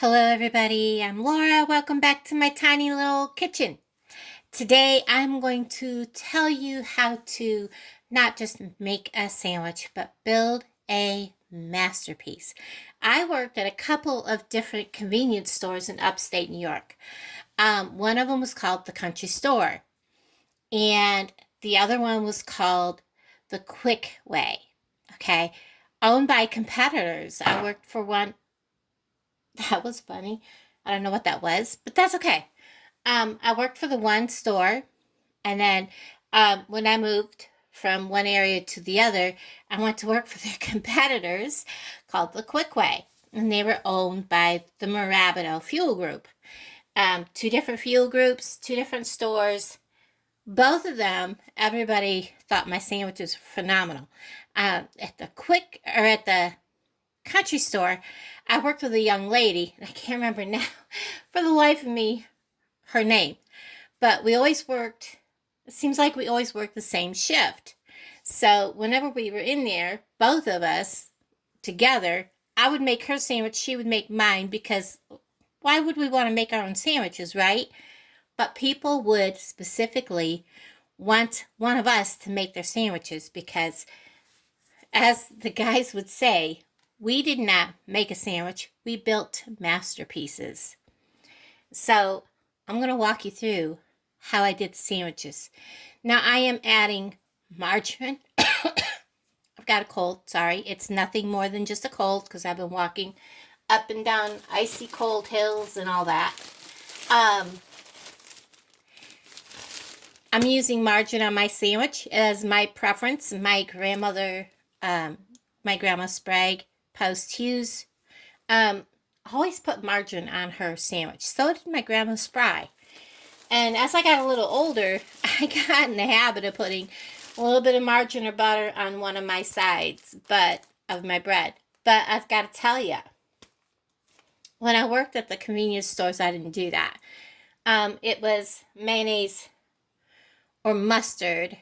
Hello everybody, I'm Laura. Welcome back to my tiny little kitchen. Today I'm going to tell you how to not just make a sandwich, but build a masterpiece. I worked at a couple of different convenience stores in upstate New York. One of them was called the Country Store, and the other one was called the Quickway. Okay, owned by competitors. I worked for one. That was funny. I don't know what that was, but that's okay. I worked for the one store, and then when I moved from one area to the other, I went to work for their competitors called the Quickway, and they were owned by the Marabito Fuel Group. Two different fuel groups, two different stores. Both of them, everybody thought my sandwiches were phenomenal. At the Country Store, I worked with a young lady, and I can't remember now for the life of me her name, but it seems like we always worked the same shift. So whenever we were in there, both of us together, I would make her sandwich, she would make mine, because why would we want to make our own sandwiches, right? But people would specifically want one of us to make their sandwiches because, as the guys would say, we did not make a sandwich, we built masterpieces. So I'm going to walk you through how I did sandwiches. Now I am adding margarine. I've got a cold, sorry. It's nothing more than just a cold because I've been walking up and down icy cold hills and all that. I'm using margarine on my sandwich as my preference. My grandma Sprague Post-Hughes always put margarine on her sandwich. So did my grandma Spry. And as I got a little older, I got in the habit of putting a little bit of margarine or butter on one of my sides of my bread. But I've got to tell you, when I worked at the convenience stores, I didn't do that. It was mayonnaise or mustard,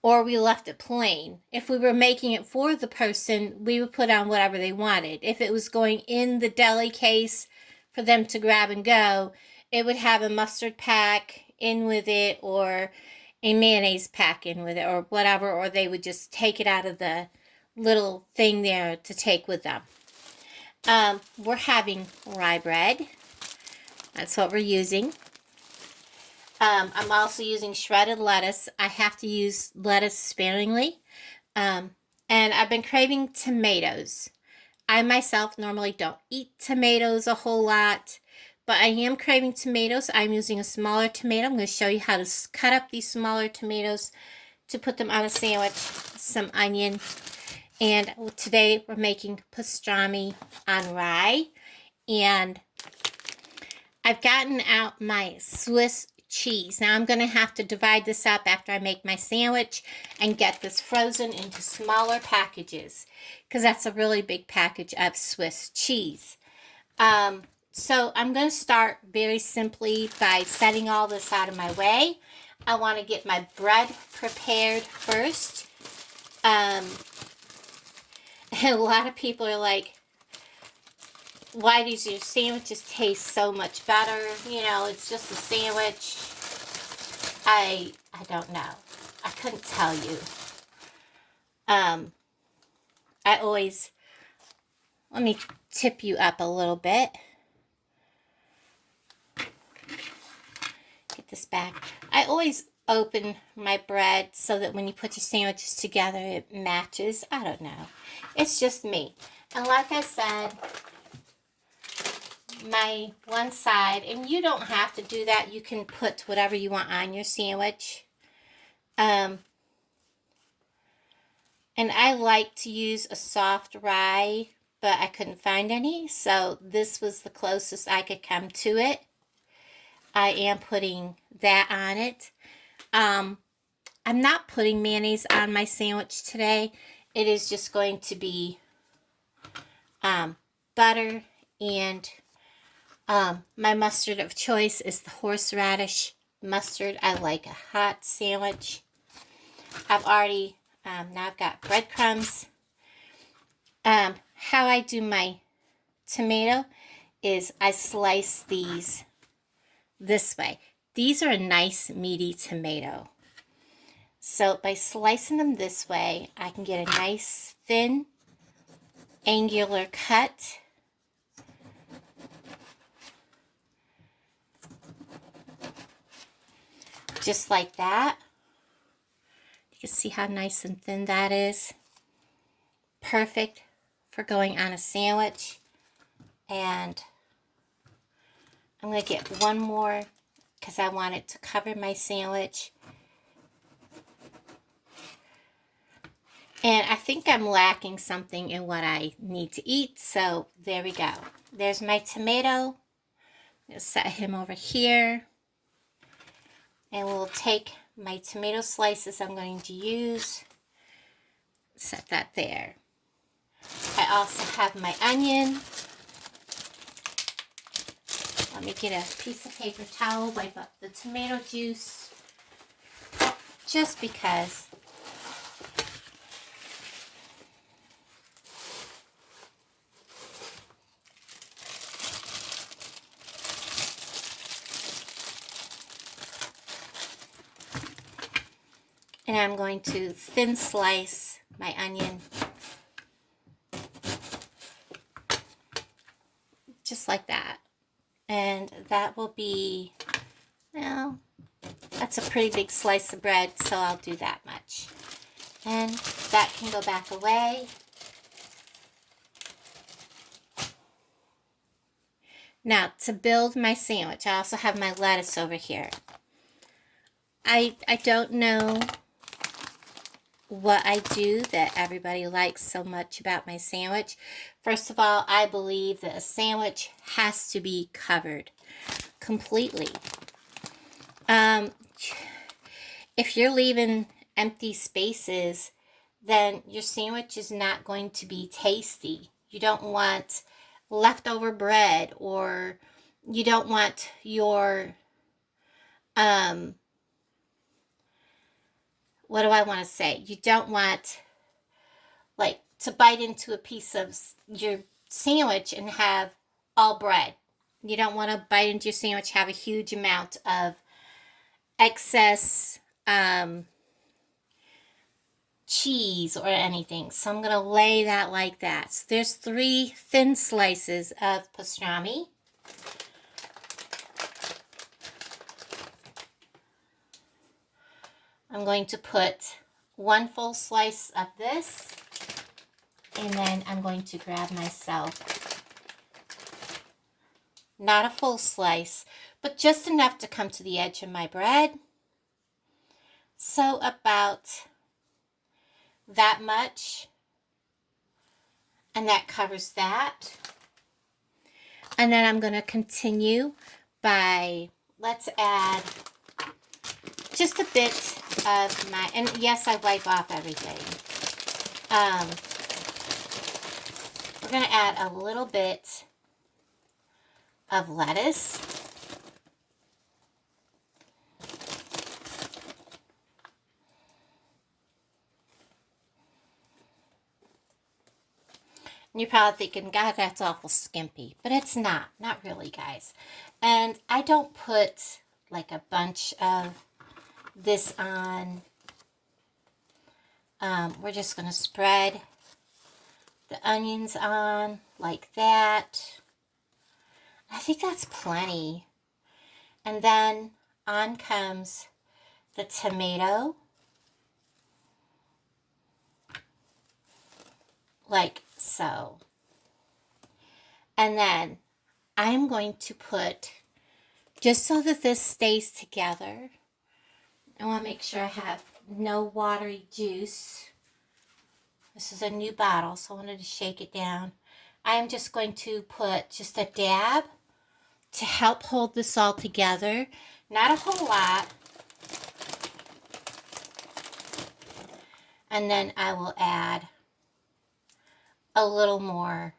or we left it plain. If we were making it for the person, we would put on whatever they wanted. If it was going in the deli case for them to grab and go, it would have a mustard pack in with it or a mayonnaise pack in with it or whatever, or they would just take it out of the little thing there to take with them. We're having rye bread. That's what we're using. I'm also using shredded lettuce. I have to use lettuce sparingly. And I've been craving tomatoes. I myself normally don't eat tomatoes a whole lot, but I am craving tomatoes. I'm using a smaller tomato. I'm going to show you how to cut up these smaller tomatoes to put them on a sandwich, some onion. And today we're making pastrami on rye. And I've gotten out my Swiss cheese. Now I'm going to have to divide this up after I make my sandwich and get this frozen into smaller packages because that's a really big package of Swiss cheese. So I'm going to start very simply by setting all this out of my way. I want to get my bread prepared first. And a lot of people are like, why does your sandwiches taste so much better? You know, it's just a sandwich. I don't know. I couldn't tell you. Let me tip you up a little bit. Get this back. I always open my bread so that when you put your sandwiches together, it matches. I don't know. It's just me. And like I said, my one side, and you don't have to do that. You can put whatever you want on your sandwich. And I like to use a soft rye, but I couldn't find any, so this was the closest I could come to it. I am putting that on it. I'm not putting mayonnaise on my sandwich today. It is just going to be butter, and my mustard of choice is the horseradish mustard. I like a hot sandwich. I've already, now I've got breadcrumbs. How I do my tomato is I slice these this way. These are a nice meaty tomato. So by slicing them this way, I can get a nice thin angular cut. Just like that. You can see how nice and thin that is. Perfect for going on a sandwich. And I'm going to get one more because I want it to cover my sandwich. And I think I'm lacking something in what I need to eat. So there we go. There's my tomato. I'm going to set him over here. And we'll take my tomato slices I'm going to use. Set that there. I also have my onion. Let me get a piece of paper towel, wipe up the tomato juice. Just because. And I'm going to thin slice my onion. Just like that. And that will be, well, that's a pretty big slice of bread, so I'll do that much. And that can go back away. Now, to build my sandwich, I also have my lettuce over here. I don't know what I do that everybody likes so much about my sandwich. First of all, I believe that a sandwich has to be covered completely. If you're leaving empty spaces, then your sandwich is not going to be tasty. You don't want leftover bread, or you don't want your what do I want to say? You don't want, like, to bite into a piece of your sandwich and have all bread. You don't want to bite into your sandwich, have a huge amount of excess cheese or anything. So I'm going to lay that like that. So there's 3 thin slices of pastrami. I'm going to put 1 full slice of this, and then I'm going to grab myself, not a full slice, but just enough to come to the edge of my bread. So about that much, and that covers that. And then I'm going to continue by, let's add just a bit of my, and yes, I wipe off everything. We're going to add a little bit of lettuce. And you're probably thinking, God, that's awful skimpy. But it's not. Not really, guys. And I don't put like a bunch of this on. We're just going to spread the onions on like that. I think that's plenty. And then on comes the tomato. Like so. And then I'm going to put, just so that this stays together, I want to make sure I have no watery juice. This is a new bottle, so I wanted to shake it down. I'm just going to put just a dab to help hold this all together. Not a whole lot. And then I will add a little more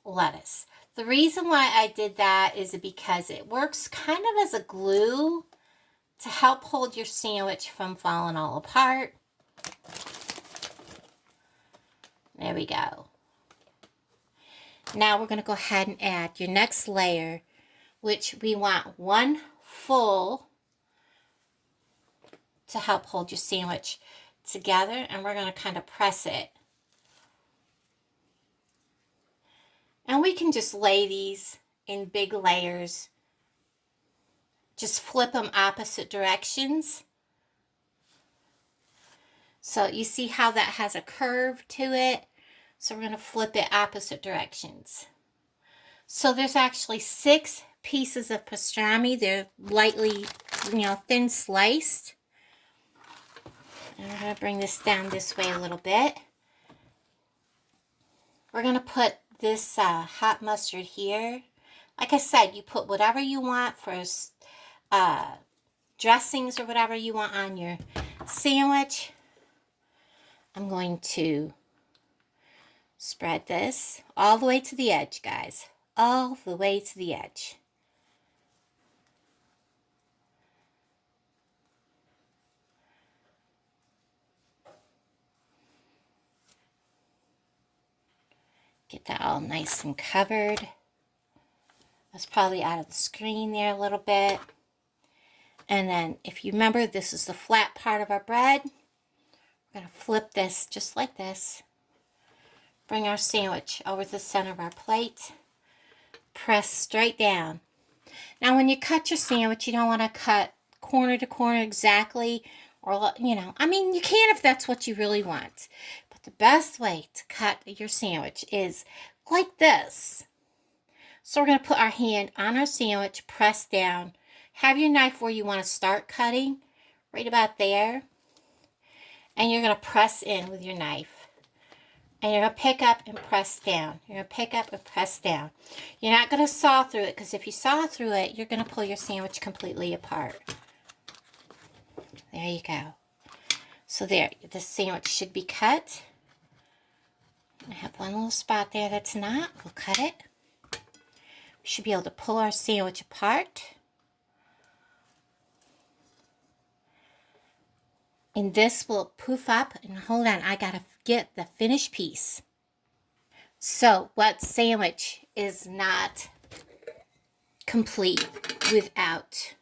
lettuce. The reason why I did that is because it works kind of as a glue to help hold your sandwich from falling all apart. There we go. Now we're going to go ahead and add your next layer, which we want one full to help hold your sandwich together, and we're going to kind of press it. And we can just lay these in big layers. Just flip them opposite directions. So you see how that has a curve to it? So we're going to flip it opposite directions. So there's actually 6 pieces of pastrami. They're lightly, thin sliced. And we're going to bring this down this way a little bit. We're going to put this hot mustard here. Like I said, you put whatever you want for dressings or whatever you want on your sandwich. I'm going to spread this all the way to the edge, guys. All the way to the edge. Get that all nice and covered. That's probably out of the screen there a little bit. And then, if you remember, this is the flat part of our bread. We're going to flip this just like this. Bring our sandwich over to the center of our plate. Press straight down. Now, when you cut your sandwich, you don't want to cut corner to corner exactly. Or, I mean, you can if that's what you really want. But the best way to cut your sandwich is like this. So we're going to put our hand on our sandwich, press down. Have your knife where you want to start cutting, right about there. And you're going to press in with your knife. And you're going to pick up and press down. You're going to pick up and press down. You're not going to saw through it, because if you saw through it, you're going to pull your sandwich completely apart. There you go. So there, the sandwich should be cut. I have one little spot there that's not. We'll cut it. We should be able to pull our sandwich apart. And this will poof up. And hold on, I gotta get the finished piece. So, what sandwich is not complete without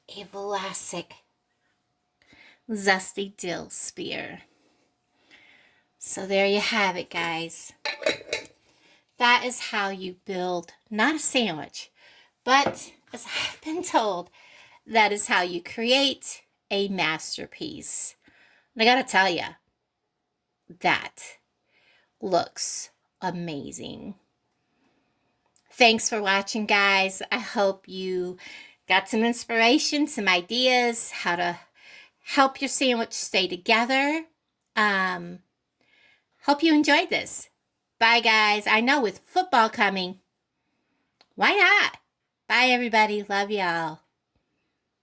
a Vlasic zesty dill spear? So there you have it, guys. That is how you build not a sandwich, but as I've been told, that is how you create a masterpiece. And I gotta tell you, that looks amazing. Thanks for watching, guys. I hope you got some inspiration, some ideas, how to help your sandwich stay together. Hope you enjoyed this. Bye, guys. I know with football coming, why not? Bye, everybody. Love y'all.